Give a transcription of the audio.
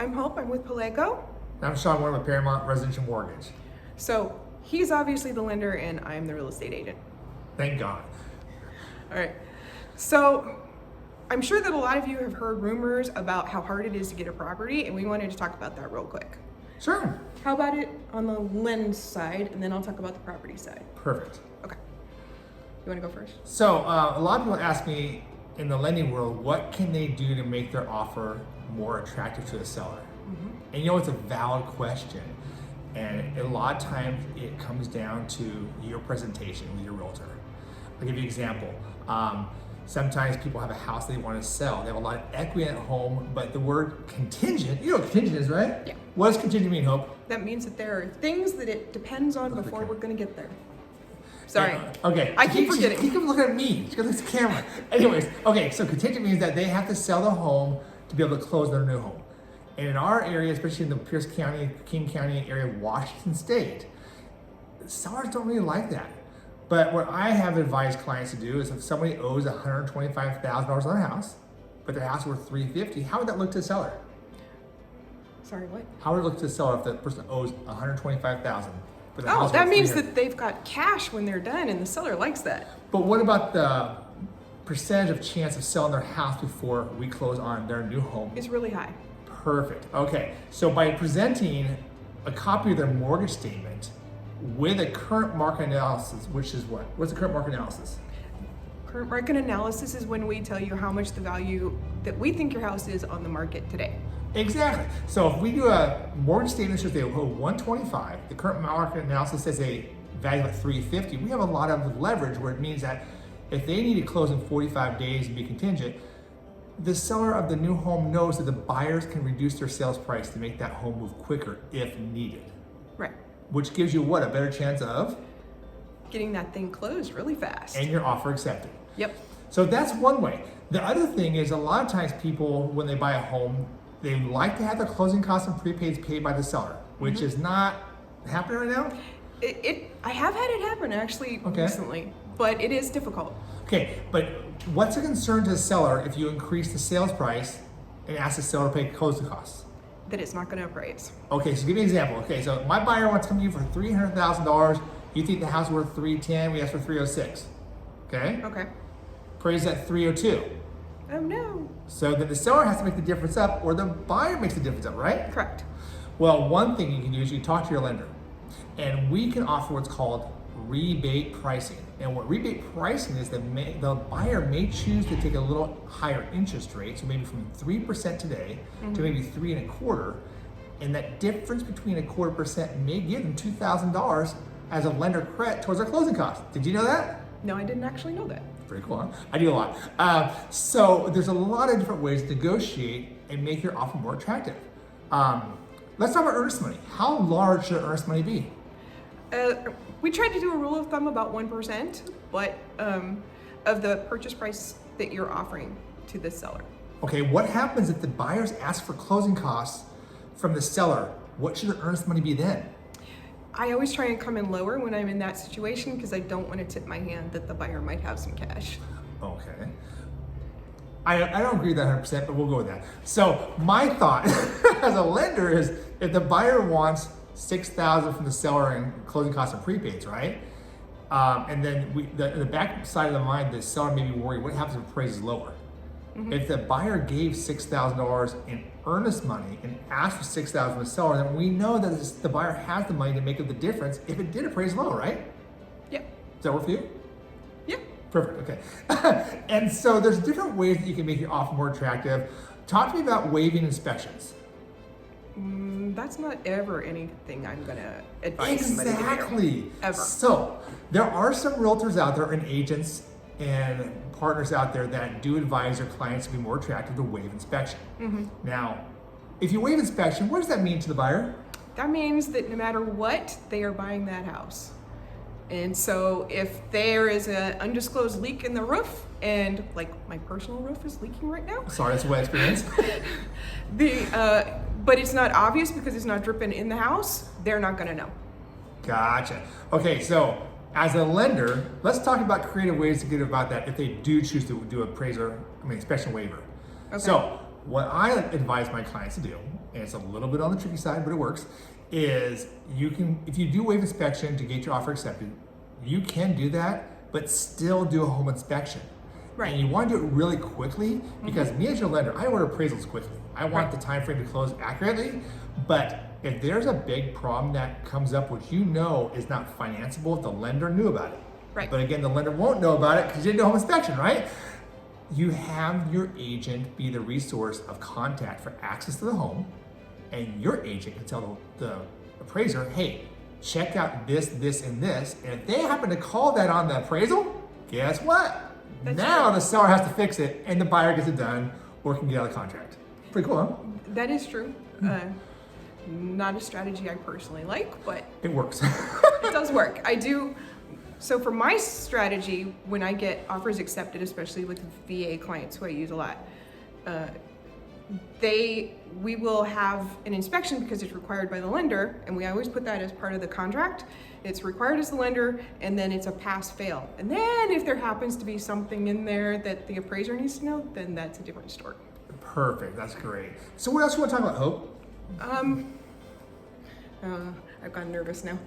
I'm Hope. I'm with Palego. I'm Sean Warren with Paramount Residential Mortgage. So he's obviously the lender and I'm the real estate agent. Thank God. All right. So I'm sure that a lot of you have heard rumors about how hard it is to get a property, and we wanted to talk about that real quick. Sure. How about it on the lend side, and then I'll talk about the property side. Perfect. Okay. You want to go first? So a lot of people ask me in the lending world, what can they do to make their offer more attractive to the seller? And you know, it's a valid question. And a lot of times it comes down to your presentation with your realtor. I'll give you an example. Sometimes people have a house they want to sell. They have a lot of equity in a home, but the word contingent, you know what contingent is, right? Yeah. What does contingent mean, Hope? That means that there are things that it depends on before we're going to get there. Sorry. Okay. I keep forgetting. Keep looking at me. She's got this camera. Anyways, okay, so contingent means that they have to sell the home to be able to close their new home. And in our area, especially in the Pierce County, King County area of Washington State, sellers don't really like that. But what I have advised clients to do is if somebody owes $125,000 on a house, but their house is worth $350,000, how would that look to the seller? Sorry, what? How would it look to the seller if the person owes $125,000? Oh, that means that they've got cash when they're done, and the seller likes that. But what about the percentage of chance of selling their house before we close on their new home? It's really high. Perfect. Okay, so by presenting a copy of their mortgage statement with a current market analysis, which is what? What's the current market analysis? Current market analysis is when we tell you how much the value that we think your house is on the market today. Exactly. So if we do a mortgage statement that shows they owe 125, the current market analysis says they value at 350. We have a lot of leverage where it means that if they need to close in 45 days and be contingent, the seller of the new home knows that the buyers can reduce their sales price to make that home move quicker if needed. Right. Which gives you what? A better chance of? Getting that thing closed really fast. And your offer accepted. Yep. So that's one way. The other thing is a lot of times people, when they buy a home, they like to have their closing costs and prepaids paid by the seller, which is not happening right now. I have had it happen actually recently, but it is difficult. Okay, but what's a concern to the seller if you increase the sales price and ask the seller to pay closing costs? That it's not going to appraise. Okay, so give me an example. Okay, so my buyer wants to come to you for $300,000. You think the house is worth $310,000. We ask for $306,000. Okay. Okay. Appraised at $302,000. Oh no. So then the seller has to make the difference up, or the buyer makes the difference up, right? Correct. Well, one thing you can do is you talk to your lender, and we can offer what's called rebate pricing. And what rebate pricing is, the buyer may choose to take a little higher interest rate, so maybe from 3% today to maybe 3.25%, and that difference between 0.25% may give them $2,000 as a lender credit towards their closing costs. Did you know that? No, I didn't actually know that. Pretty cool, huh? I do a lot. So there's a lot of different ways to negotiate and make your offer more attractive. Let's talk about earnest money. How large should earnest money be? We tried to do a rule of thumb about 1%, but of the purchase price that you're offering to the seller. Okay, what happens if the buyers ask for closing costs from the seller? What should the earnest money be then? I always try and come in lower when I'm in that situation because I don't want to tip my hand that the buyer might have some cash. Okay. I don't agree with that 100%, but we'll go with that. So my thought as a lender is if the buyer wants $6,000 from the seller in closing costs and prepaids, right? And then the back side of the mind, the seller may be worried, what happens if the price is lower? If the buyer gave $6,000 in earnest money and asked for $6,000 from the seller, then we know that the buyer has the money to make up the difference if it did appraise low, right? Yep. Does that work for you? Yep. Perfect, okay. And so there's different ways that you can make your offer more attractive. Talk to me about waiving inspections. That's not ever anything I'm gonna advise somebody to do. Exactly. Ever. So there are some realtors out there and agents and partners out there that do advise their clients to be more attractive to waive inspection. Now, if you waive inspection, what does that mean to the buyer? That means that no matter what, they are buying that house. And so if there is an undisclosed leak in the roof, and like my personal roof is leaking right now. Sorry, that's a wet experience. But it's not obvious because it's not dripping in the house, they're not gonna know. Gotcha. Okay, so as a lender, let's talk about creative ways to get about that if they do choose to do inspection waiver. Okay. So what I advise my clients to do, and it's a little bit on the tricky side, but it works, is you can, if you do waive inspection to get your offer accepted, you can do that, but still do a home inspection. Right. And you want to do it really quickly because me as your lender, I order appraisals quickly. I want the time frame to close accurately, but if there's a big problem that comes up which you know is not financeable, if the lender knew about it. Right. But again, the lender won't know about it because you didn't do a home inspection, right? You have your agent be the resource of contact for access to the home, and your agent can tell the appraiser, hey, check out this, this, and this. And if they happen to call that on the appraisal, guess what? That's now true. the seller has to fix it and the buyer gets it done or can get out of the contract. Pretty cool, huh? That is true. Not a strategy I personally like, but It works. it does work. I do. So for my strategy, when I get offers accepted, especially with VA clients who I use a lot, we will have an inspection because it's required by the lender, and we always put that as part of the contract. It's required as the lender, and then it's a pass-fail. And then if there happens to be something in there that the appraiser needs to know, then that's a different story. Perfect, that's great. So what else you want to talk about, Hope? I've gotten nervous now.